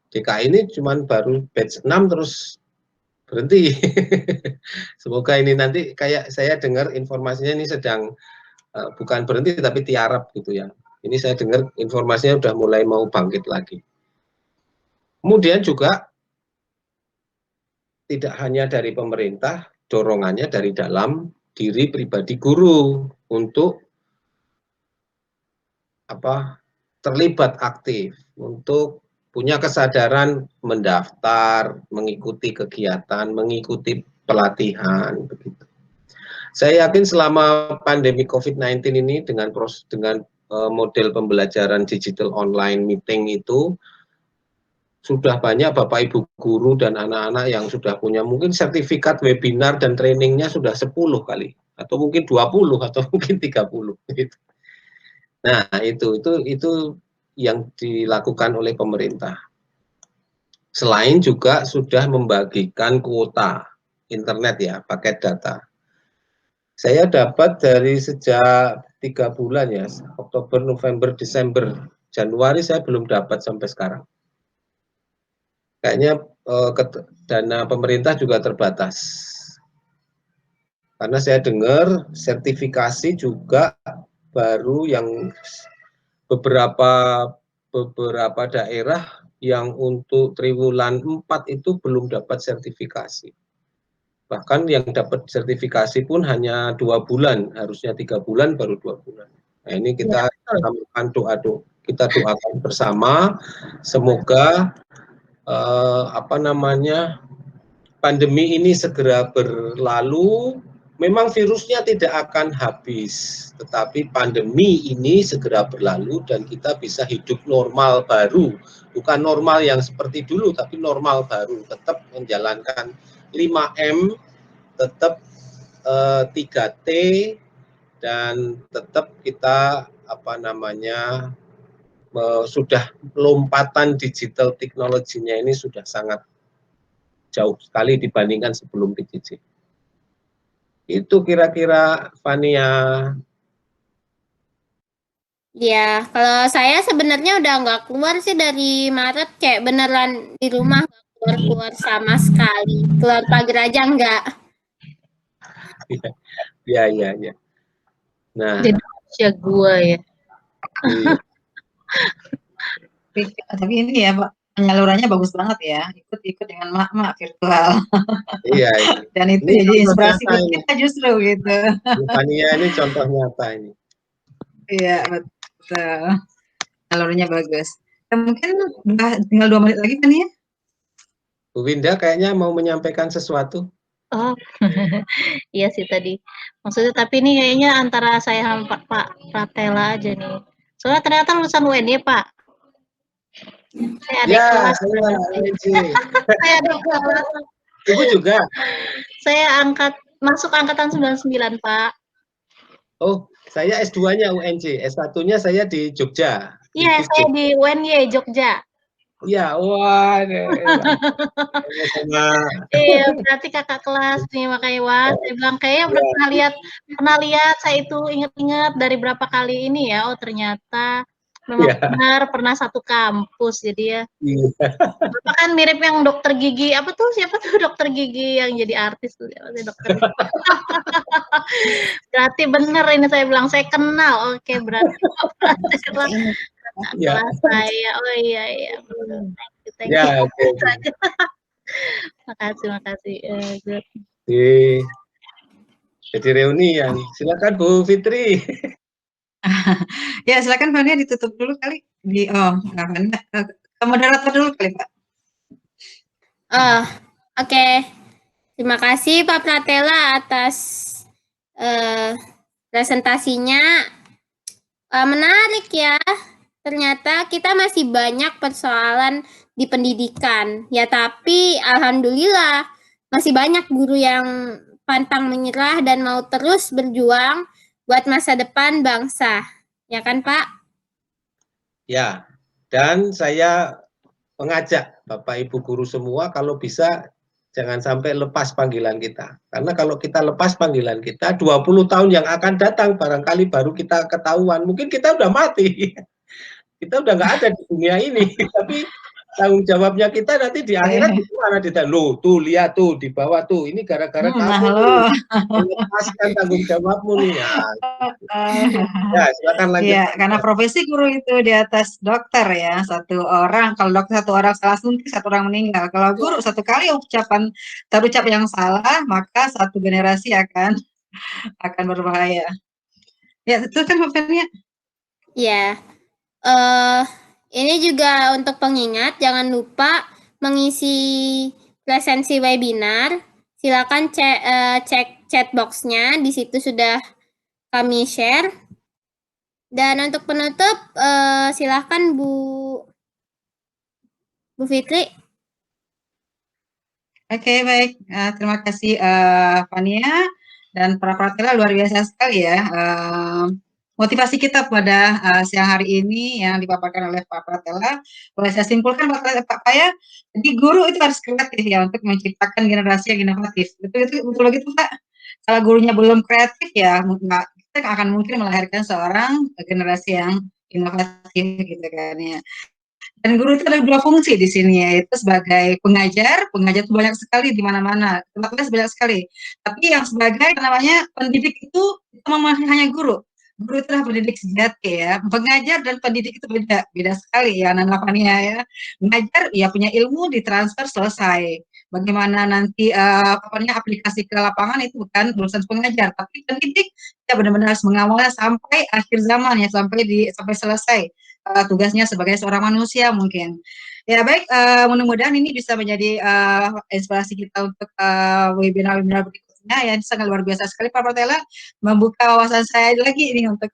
DKI ini cuma baru batch 6 terus berhenti. Semoga ini nanti kayak saya dengar informasinya ini sedang bukan berhenti tapi tiarap gitu ya. Ini saya dengar informasinya udah mulai mau bangkit lagi. Kemudian juga tidak hanya dari pemerintah, dorongannya dari dalam diri pribadi guru untuk terlibat aktif, untuk punya kesadaran mendaftar, mengikuti kegiatan, mengikuti pelatihan, begitu. Saya yakin selama pandemi COVID-19 ini dengan model pembelajaran digital online meeting itu sudah banyak Bapak Ibu guru dan anak-anak yang sudah punya mungkin sertifikat webinar dan trainingnya sudah 10 kali atau mungkin 20 atau mungkin 30 gitu. Nah, itu yang dilakukan oleh pemerintah. Selain juga sudah membagikan kuota internet ya, paket data. Saya dapat dari sejak 3 bulan ya, Oktober, November, Desember, Januari saya belum dapat sampai sekarang. Kayaknya dana pemerintah juga terbatas. Karena saya dengar sertifikasi juga baru yang beberapa daerah yang untuk triwulan 4 itu belum dapat sertifikasi. Bahkan yang dapat sertifikasi pun hanya 2 bulan, harusnya 3 bulan baru 2 bulan. Nah ini kita kita doakan bersama, semoga pandemi ini segera berlalu. Memang virusnya tidak akan habis, tetapi pandemi ini segera berlalu dan kita bisa hidup normal baru. Bukan normal yang seperti dulu, tapi normal baru. Tetap menjalankan 5M, tetap 3T, dan tetap kita sudah lompatan digital teknologinya ini sudah sangat jauh sekali dibandingkan sebelum PJJ. Itu kira-kira Fania. Ya, kalau saya sebenarnya udah nggak keluar sih dari Maret, kayak beneran di rumah nggak keluar sama sekali. Keluar pagar aja nggak. Ya. Nah, jadi manusia gua ya. Tapi ini ya Pak, penyalurannya bagus banget ya, ikut dengan mak-mak virtual. Iya. Dan itu ini jadi inspirasi buat kita justru gitu. Fania ini contoh nyata ini. Iya betul, penyalurannya bagus. Mungkin tinggal 2 menit lagi kan ya? Bu Winda kayaknya mau menyampaikan sesuatu. Oh, iya sih tadi. Maksudnya tapi ini kayaknya antara saya sama Pak Pratela aja nih. Soalnya ternyata lulusan UNY, Pak. Saya ada Ya, kelas. saya UNJ. Saya ada kelas. Ibu juga? Saya masuk angkatan 99, Pak. Oh, saya S2-nya UNJ, S1-nya saya di Jogja. Iya, saya di UNY Jogja. Iya, wah, sama. Iya, berarti kakak kelas nih, makanya wah, saya bilang kayaknya pernah lihat saya itu inget-inget dari berapa kali ini ya. Oh, ternyata memang benar pernah satu kampus jadi ya. Iya. Bapak kan mirip yang dokter gigi, apa tuh siapa tuh dokter gigi yang jadi artis tuh, siapa sih dokter gigi? Berarti bener ini saya bilang saya kenal. Oke, berarti setelah kelas saya. Oh iya. Thank you. Ya, oke. Makasih. Good. Jadi reunian. Silakan Bu Fitri. Ya, silakan Fania ditutup dulu kali. Moderator dulu kali, Pak. Oke. Terima kasih Pak Pratela atas presentasinya. Menarik ya. Ternyata kita masih banyak persoalan di pendidikan. Ya, tapi alhamdulillah masih banyak guru yang pantang menyerah dan mau terus berjuang buat masa depan bangsa. Ya kan, Pak? Ya, dan saya mengajak Bapak Ibu guru semua kalau bisa jangan sampai lepas panggilan kita. Karena kalau kita lepas panggilan kita, 20 tahun yang akan datang barangkali baru kita ketahuan. Mungkin kita udah mati. Kita udah nggak ada di dunia ini. Tapi tanggung jawabnya kita nanti di akhirat gimana? Loh, tuh lihat tuh di bawah tuh. Ini gara-gara kamu melepaskan tanggung jawabmu nih. Ya, silakan lanjut. Ya, karena profesi guru itu di atas dokter ya. Satu orang, kalau dokter satu orang salah suntik, satu orang meninggal. Kalau guru satu kali terucap yang salah, maka satu generasi akan berbahaya. Ya, itu kan Fania. Ya. Ini juga untuk pengingat, jangan lupa mengisi presensi webinar. Silakan cek chat box-nya, di situ sudah kami share. Dan untuk penutup, silakan Bu Fitri. Oke, baik. Terima kasih Fania dan para Pratela, luar biasa sekali ya. Motivasi kita pada siang hari ini yang dipaparkan oleh Pak Pratela, boleh saya simpulkan Pak Paya, jadi guru itu harus kreatif ya untuk menciptakan generasi yang inovatif. Betul begitu Pak? Kalau gurunya belum kreatif ya kita akan mungkin melahirkan seorang generasi yang inovatif gitu kan ya. Dan guru itu ada dua fungsi di sini, yaitu sebagai pengajar itu banyak sekali di mana-mana, tempatnya banyak sekali. Tapi yang sebagai pendidik itu hanya guru. Guru itu adalah pendidik sejati ya. Pengajar dan pendidik itu beda sekali ya, Nana Fania ya. Mengajar ya punya ilmu ditransfer selesai. Bagaimana nanti aplikasi ke lapangan itu bukan urusan pengajar, tapi pendidik ya benar-benar harus mengawalnya sampai akhir zaman ya, sampai selesai tugasnya sebagai seorang manusia mungkin. Ya baik, mudah-mudahan ini bisa menjadi inspirasi kita untuk webinar-webinar berikutnya. Ya, ini sangat luar biasa sekali Pak Pratela, membuka wawasan saya lagi ini untuk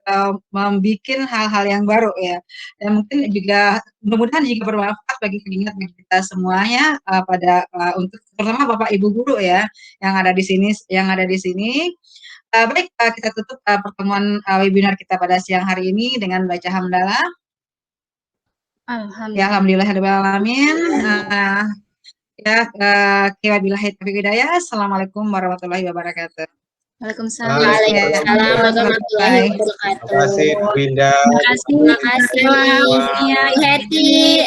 membuat hal-hal yang baru ya. Dan mungkin juga mudah-mudahan juga bermanfaat bagi pengingat kita semuanya untuk terutama Bapak Ibu guru ya yang ada di sini. Baik, kita tutup pertemuan webinar kita pada siang hari ini dengan baca hamdalah. Alhamdulillahirrahmanirrahim. Wabillahi taufiq hidayah. Assalamualaikum warahmatullahi wabarakatuh. Waalaikumsalam. Waalaikumsalam warahmatullahi wabarakatuh. Terima kasih, Winda. Terima kasih. Hati.